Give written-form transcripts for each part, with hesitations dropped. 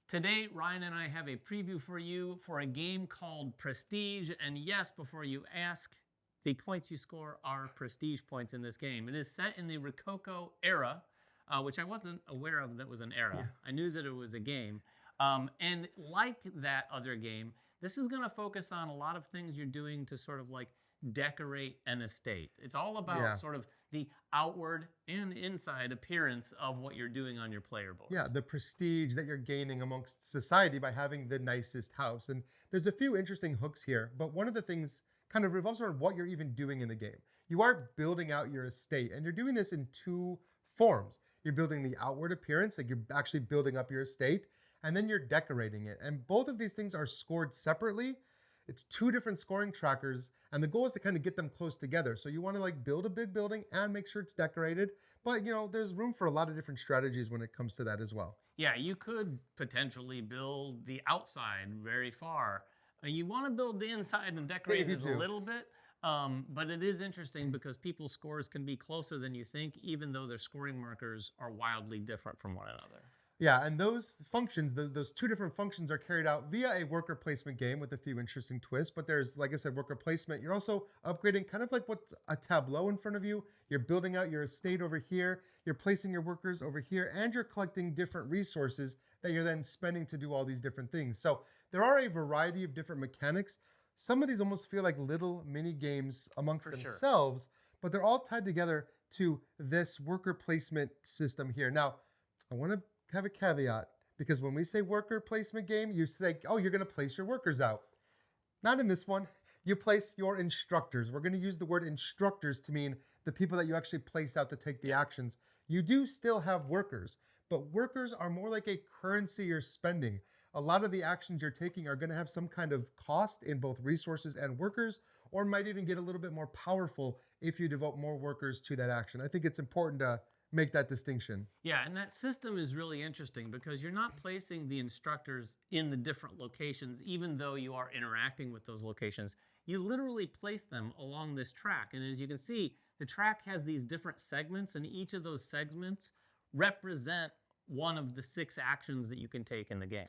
Today, Ryan and I have a preview for you for a game called Prestige. And yes, before you ask, the points you score are prestige points in this game. It is set in the Rococo era, which I wasn't aware of that was an era. Yeah. I knew that it was a game. And like that other game, this is going to focus on a lot of things you're doing to sort of like decorate an estate. It's all about sort of the outward and inside appearance of what you're doing on your player board. Yeah, the prestige that you're gaining amongst society by having the nicest house. And there's a few interesting hooks here, but one of the things kind of revolves around what you're even doing in the game. You are building out your estate, and you're doing this in two forms. You're building the outward appearance, like you're actually building up your estate, and then you're decorating it. And both of these things are scored separately. It's two different scoring trackers, and the goal is to kind of get them close together. So you want to like build a big building and make sure it's decorated. But you know, there's room for a lot of different strategies when it comes to that as well. Yeah, you could potentially build the outside very far. You want to build the inside and decorate it a little bit. But it is interesting because people's scores can be closer than you think, even though their scoring markers are wildly different from one another. Yeah, and those functions, those two different functions are carried out via a worker placement game with a few interesting twists. But there's, like I said, worker placement. You're also upgrading kind of like what's a tableau in front of you. You're building out your estate over here. You're placing your workers over here, and you're collecting different resources that you're then spending to do all these different things. So there are a variety of different mechanics. Some of these almost feel like little mini games amongst themselves, but they're all tied together to this worker placement system here. Now, I want to have a caveat, because when we say worker placement game, you think, oh, you're going to place your workers out. Not in this one. You place your instructors. We're going to use the word instructors to mean the people that you actually place out to take the actions. You do still have workers, but workers are more like a currency you're spending. A lot of the actions you're taking are going to have some kind of cost in both resources and workers, or might even get a little bit more powerful if you devote more workers to that action. I think it's important to make that distinction. Yeah, and that system is really interesting because you're not placing the instructors in the different locations, even though you are interacting with those locations. You literally place them along this track. And as you can see, the track has these different segments, and each of those segments represent one of the 6 actions that you can take in the game.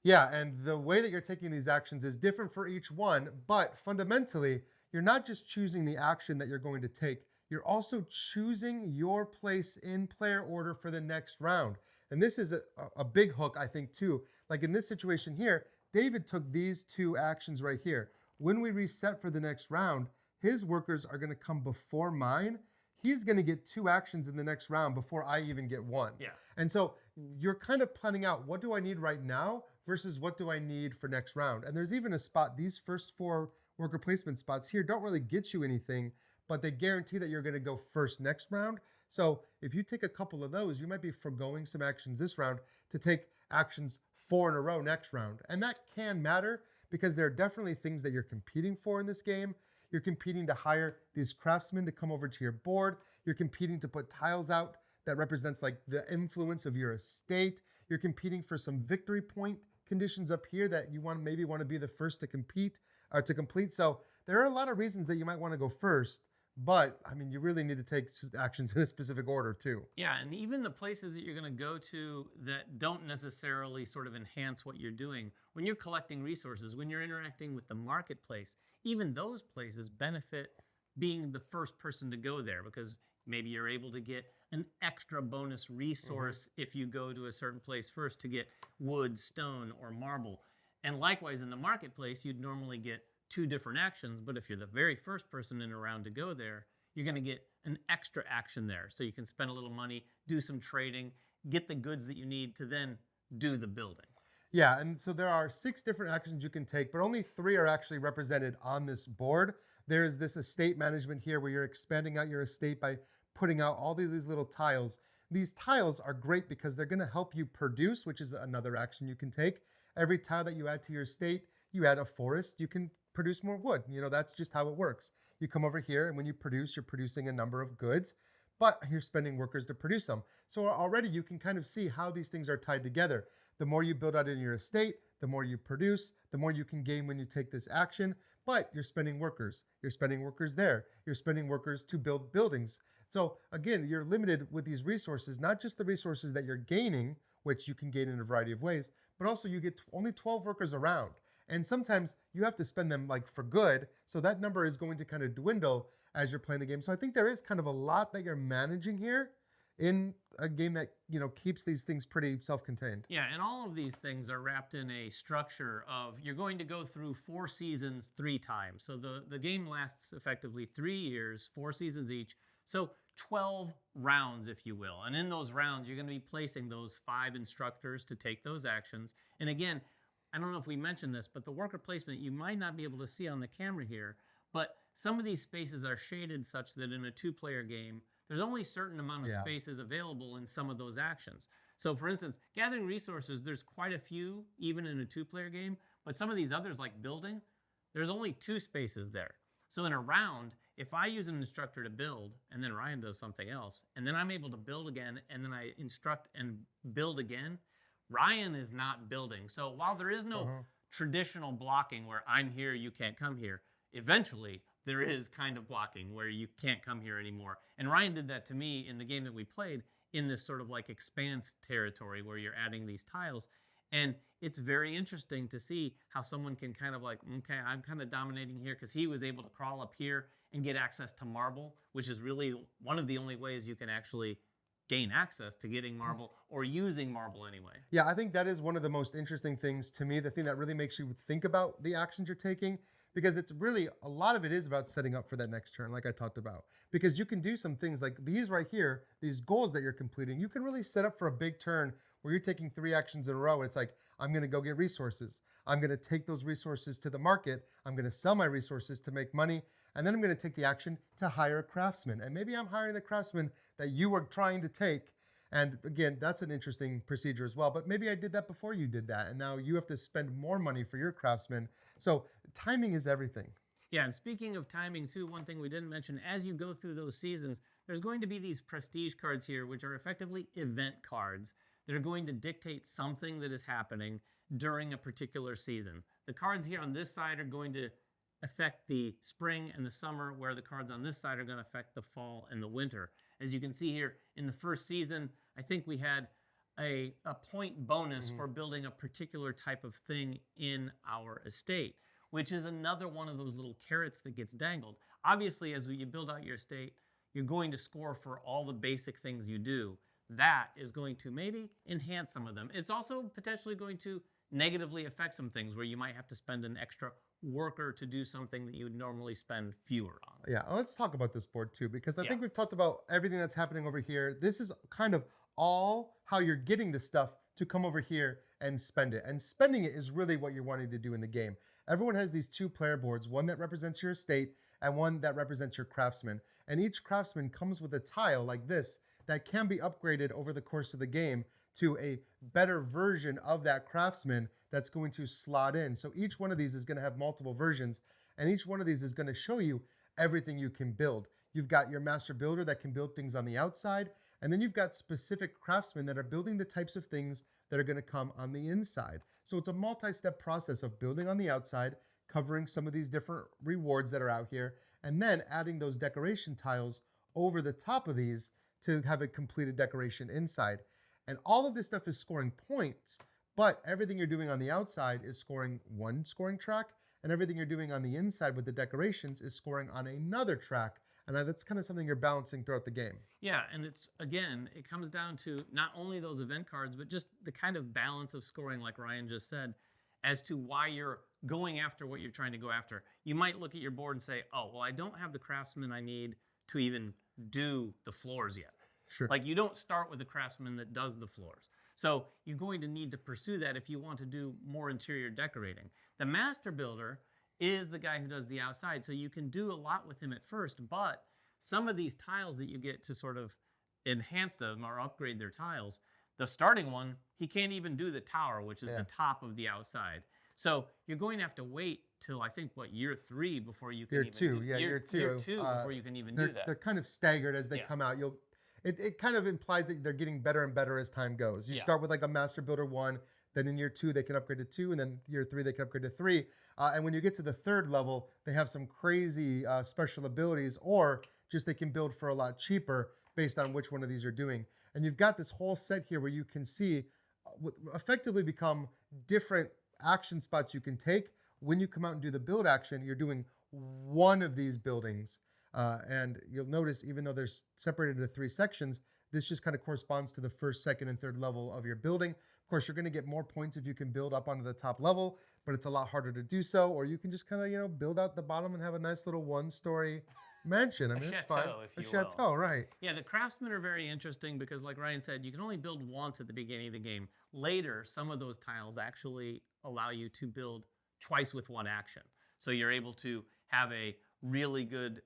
Yeah, and the way that you're taking these actions is different for each one, but fundamentally, you're not just choosing the action that you're going to take, you're also choosing your place in player order for the next round. And this is a big hook, I think, too. Like in this situation here, David took these 2 actions right here. When we reset for the next round, his workers are going to come before mine. He's going to get 2 actions in the next round before I even get 1. Yeah. And so you're kind of planning out, what do I need right now versus what do I need for next round? And there's even a spot, these first 4 worker placement spots here don't really get you anything, but they guarantee that you're going to go first next round. So if you take a couple of those, you might be foregoing some actions this round to take actions 4 in a row next round. And that can matter because there are definitely things that you're competing for in this game. You're competing to hire these craftsmen to come over to your board. You're competing to put tiles out that represents like the influence of your estate. You're competing for some victory point conditions up here that you maybe want to be the first to compete or to complete. So there are a lot of reasons that you might want to go first. But, I mean, you really need to take actions in a specific order, too. Yeah, and even the places that you're going to go to that don't necessarily sort of enhance what you're doing, when you're collecting resources, when you're interacting with the marketplace, even those places benefit being the first person to go there because maybe you're able to get an extra bonus resource if you go to a certain place first to get wood, stone, or marble. And likewise, in the marketplace, you'd normally get 2 different actions, but if you're the very first person in a round to go there, you're going to get an extra action there. So you can spend a little money, do some trading, get the goods that you need to then do the building. Yeah, and so there are 6 different actions you can take, but only 3 are actually represented on this board. There is this estate management here where you're expanding out your estate by putting out all these little tiles. These tiles are great because they're going to help you produce, which is another action you can take. Every tile that you add to your estate, you add a forest, you can produce more wood. You know, that's just how it works. You come over here and when you produce, you're producing a number of goods, but you're spending workers to produce them. So already you can kind of see how these things are tied together. The more you build out in your estate, the more you produce, the more you can gain when you take this action, but you're spending workers. You're spending workers there. You're spending workers to build buildings. So again, you're limited with these resources, not just the resources that you're gaining which you can gain in a variety of ways, but also you get only 12 workers around. And sometimes you have to spend them like for good. So that number is going to kind of dwindle as you're playing the game. So I think there is kind of a lot that you're managing here in a game that, keeps these things pretty self-contained. Yeah, and all of these things are wrapped in a structure of you're going to go through 4 seasons 3 times. So the game lasts effectively 3 years, 4 seasons each. So 12 rounds, if you will. And in those rounds, you're going to be placing those 5 instructors to take those actions. And again, I don't know if we mentioned this, but the worker placement you might not be able to see on the camera here, but some of these spaces are shaded such that in a 2-player game, there's only a certain amount of spaces available in some of those actions. So for instance, gathering resources, there's quite a few, even in a 2-player game, but some of these others like building, there's only 2 spaces there. So in a round, if I use an instructor to build, and then Ryan does something else, and then I'm able to build again, and then I instruct and build again, Ryan is not building. So while there is no traditional blocking where I'm here, you can't come here, eventually there is kind of blocking where you can't come here anymore. And Ryan did that to me in the game that we played in this sort of like expanse territory where you're adding these tiles. And it's very interesting to see how someone can kind of like, okay, I'm kind of dominating here, because he was able to crawl up here and get access to marble, which is really one of the only ways you can actually gain access to getting marble or using marble anyway. Yeah, I think that is one of the most interesting things to me, the thing that really makes you think about the actions you're taking, because it's really, a lot of it is about setting up for that next turn, like I talked about. Because you can do some things like these right here, these goals that you're completing, you can really set up for a big turn where you're taking 3 actions in a row. It's like, I'm going to go get resources. I'm going to take those resources to the market. I'm going to sell my resources to make money. And then I'm going to take the action to hire a craftsman. And maybe I'm hiring the craftsman that you were trying to take. And again, that's an interesting procedure as well. But maybe I did that before you did that. And now you have to spend more money for your craftsman. So timing is everything. Yeah, and speaking of timing too, one thing we didn't mention, as you go through those seasons, there's going to be these prestige cards here, which are effectively event cards that are going to dictate something that is happening during a particular season. The cards here on this side are going to affect the spring and the summer, where the cards on this side are going to affect the fall and the winter. As you can see here, in the first season, I think we had a point bonus for building a particular type of thing in our estate, which is another one of those little carrots that gets dangled. Obviously, as you build out your estate, you're going to score for all the basic things you do. That is going to maybe enhance some of them. It's also potentially going to negatively affect some things where you might have to spend an extra worker to do something that you would normally spend fewer on. Yeah, let's talk about this board too, because I think we've talked about everything that's happening over here. This is kind of all how you're getting the stuff to come over here and spend it. And spending it is really what you're wanting to do in the game. Everyone has these 2 player boards, one that represents your estate and one that represents your craftsman. And each craftsman comes with a tile like this that can be upgraded over the course of the game to a better version of that craftsman that's going to slot in. So each one of these is going to have multiple versions, and each one of these is going to show you everything you can build. You've got your master builder that can build things on the outside, and then you've got specific craftsmen that are building the types of things that are going to come on the inside. So it's a multi-step process of building on the outside, covering some of these different rewards that are out here, and then adding those decoration tiles over the top of these to have a completed decoration inside. And all of this stuff is scoring points, but everything you're doing on the outside is scoring one scoring track, and everything you're doing on the inside with the decorations is scoring on another track. And that's kind of something you're balancing throughout the game. Yeah, and it's, again, it comes down to not only those event cards, but just the kind of balance of scoring, like Ryan just said, as to why you're going after what you're trying to go after. You might look at your board and say, oh, well, I don't have the craftsman I need to even do the floors yet. Sure. Like, you don't start with a craftsman that does the floors. So you're going to need to pursue that if you want to do more interior decorating. The master builder is the guy who does the outside, so you can do a lot with him at first, but some of these tiles that you get to sort of enhance them or upgrade their tiles, the starting one, he can't even do the tower, which is the top of the outside. So you're going to have to wait till, I think, what, year 3 before you can year 2 before you can even do that. They're kind of staggered as they come out. It kind of implies that they're getting better and better as time goes. You start with like a master builder 1, then in year 2 they can upgrade to 2, and then year 3 they can upgrade to 3. And when you get to the 3rd level, they have some crazy special abilities, or just they can build for a lot cheaper based on which one of these you're doing. And you've got this whole set here where you can see effectively become different action spots you can take. When you come out and do the build action, you're doing one of these buildings. And you'll notice, even though they're separated into 3 sections, this just kind of corresponds to the first, second, and third level of your building. Of course, you're going to get more points if you can build up onto the top level, but it's a lot harder to do so. Or you can just kind of, build out the bottom and have a nice little 1-story mansion. I mean, it's fine. If A chateau, right. Yeah, the craftsmen are very interesting because, like Ryan said, you can only build once at the beginning of the game. Later, some of those tiles actually allow you to build twice with one action. So you're able to have a really good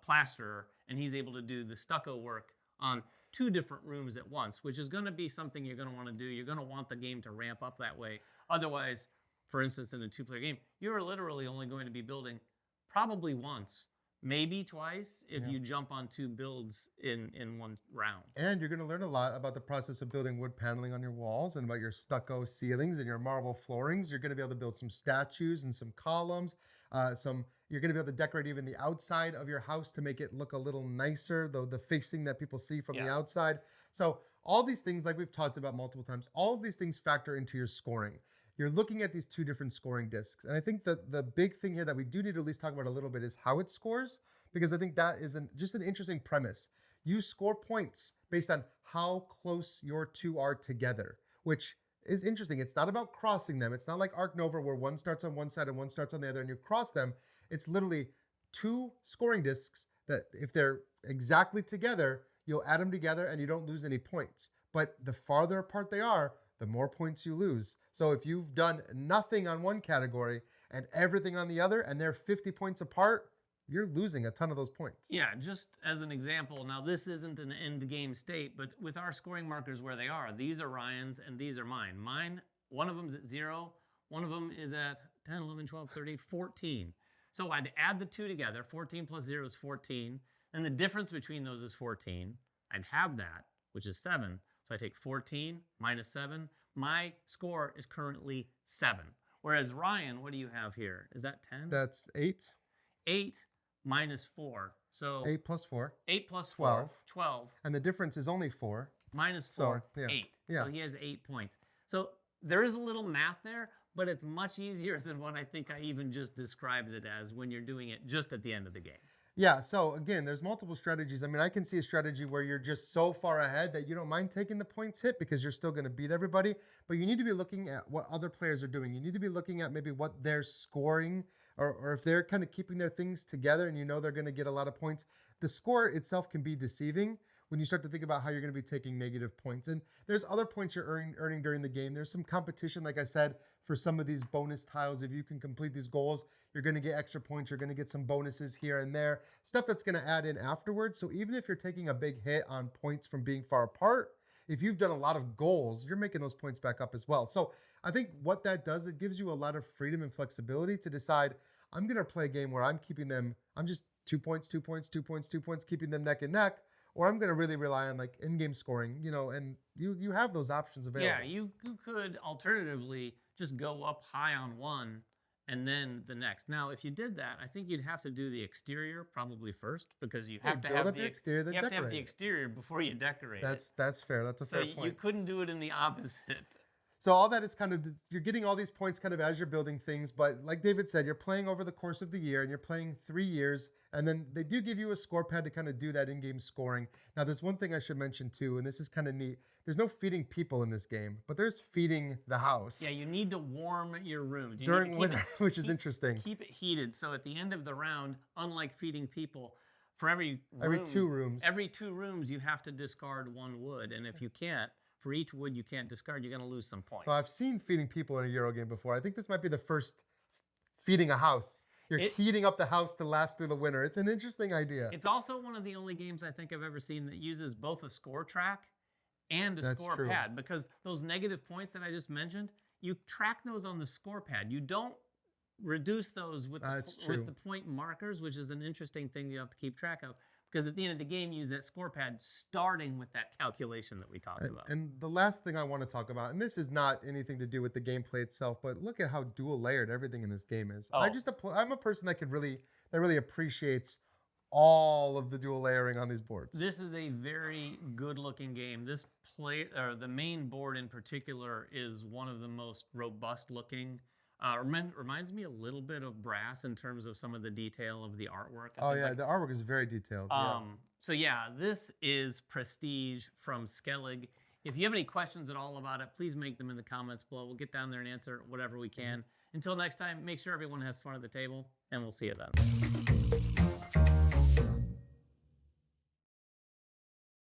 plasterer, and he's able to do the stucco work on 2 different rooms at once, which is going to be something you're going to want to do. You're going to want the game to ramp up that way. Otherwise, for instance, in a 2-player game, you're literally only going to be building probably once, maybe twice, if you jump on 2 builds in one round. And you're going to learn a lot about the process of building wood paneling on your walls and about your stucco ceilings and your marble floorings. You're going to be able to build some statues and some columns. You're going to be able to decorate even the outside of your house to make it look a little nicer, though the facing that people see from the outside. So all these things, like we've talked about multiple times, all of these things factor into your scoring. You're looking at these 2 different scoring discs. And I think that the big thing here that we do need to at least talk about a little bit is how it scores, because I think that is just an interesting premise. You score points based on how close your 2 are together, which is interesting. It's not about crossing them. It's not like Ark Nova where one starts on one side and one starts on the other and you cross them. It's literally 2 scoring discs that if they're exactly together, you'll add them together and you don't lose any points. But the farther apart they are, the more points you lose. So if you've done nothing on one category and everything on the other, and they're 50 points apart, you're losing a ton of those points. Yeah, just as an example, now this isn't an end game state, but with our scoring markers where they are, these are Ryan's and these are mine. Mine, one of them's at 0, one of them is at 10, 11, 12, 13, 14. So I'd add the 2 together. 14 plus 0 is 14. And the difference between those is 14. I'd have that, which is 7. So I take 14 minus 7. My score is currently 7. Whereas Ryan, what do you have here? Is that 10? That's 8. 8 minus 4. So 8 plus 4. 8 plus 4. 12. And the difference is only 4. Minus 4. So, 8. Yeah. So he has 8 points. So there is a little math there, but it's much easier than what I think I even just described it as when you're doing it just at the end of the game. Yeah, so again, there's multiple strategies. I mean, I can see a strategy where you're just so far ahead that you don't mind taking the points hit because you're still going to beat everybody, but you need to be looking at what other players are doing. You need to be looking at maybe what they're scoring or if they're kind of keeping their things together and you know they're going to get a lot of points. The score itself can be deceiving when you start to think about how you're going to be taking negative points. And there's other points you're earning during the game. There's some competition, like I said, for some of these bonus tiles. If you can complete these goals, you're going to get extra points. You're going to get some bonuses here and there, stuff that's going to add in afterwards. So even if you're taking a big hit on points from being far apart, if you've done a lot of goals, you're making those points back up as well. So I think what that does, it gives you a lot of freedom and flexibility to decide, I'm going to play a game where I'm keeping them, I'm just 2 points, 2 points, 2 points, 2 points, keeping them neck and neck, or I'm going to really rely on like in-game scoring, and you have those options available. Yeah, you could alternatively just go up high on one and then the next. Now, if you did that, I think you'd have to do the exterior probably first because you have to have the exterior. You have to have the exterior before you decorate it. That's fair. That's a fair point. So you couldn't do it in the opposite. So all that is kind of, you're getting all these points kind of as you're building things, but like David said, you're playing over the course of the year and you're playing 3 years, and then they do give you a score pad to kind of do that in-game scoring. Now there's one thing I should mention too, and this is kind of neat. There's no feeding people in this game, but there's feeding the house. Yeah, you need to warm your room. During winter, which is interesting. Keep it heated, so at the end of the round, unlike feeding people, for every 2 rooms. Every 2 rooms you have to discard 1 wood, and if you can't, for each wood you can't discard, you're going to lose some points. So I've seen feeding people in a Euro game before. I think this might be the first feeding a house. You're heating up the house to last through the winter. It's an interesting idea. It's also one of the only games I think I've ever seen that uses both a score track and a score pad, because those negative points that I just mentioned, you track those on the score pad. You don't reduce those with the point markers, which is an interesting thing you have to keep track of. Because at the end of the game, you use that score pad starting with that calculation that we talked about. And the last thing I want to talk about, and this is not anything to do with the gameplay itself, but look at how dual layered everything in this game is. Oh. I'm a person that really appreciates all of the dual layering on these boards. This is a very good looking game. This the main board in particular is one of the most robust looking. Reminds me a little bit of brass in terms of some of the detail of the artwork. And Oh things yeah, like the artwork is very detailed. Yeah. So yeah, this is Prestige from Skellig. If you have any questions at all about it, please make them in the comments below. We'll get down there and answer whatever we can. Until next time, make sure everyone has fun at the table, and we'll see you then.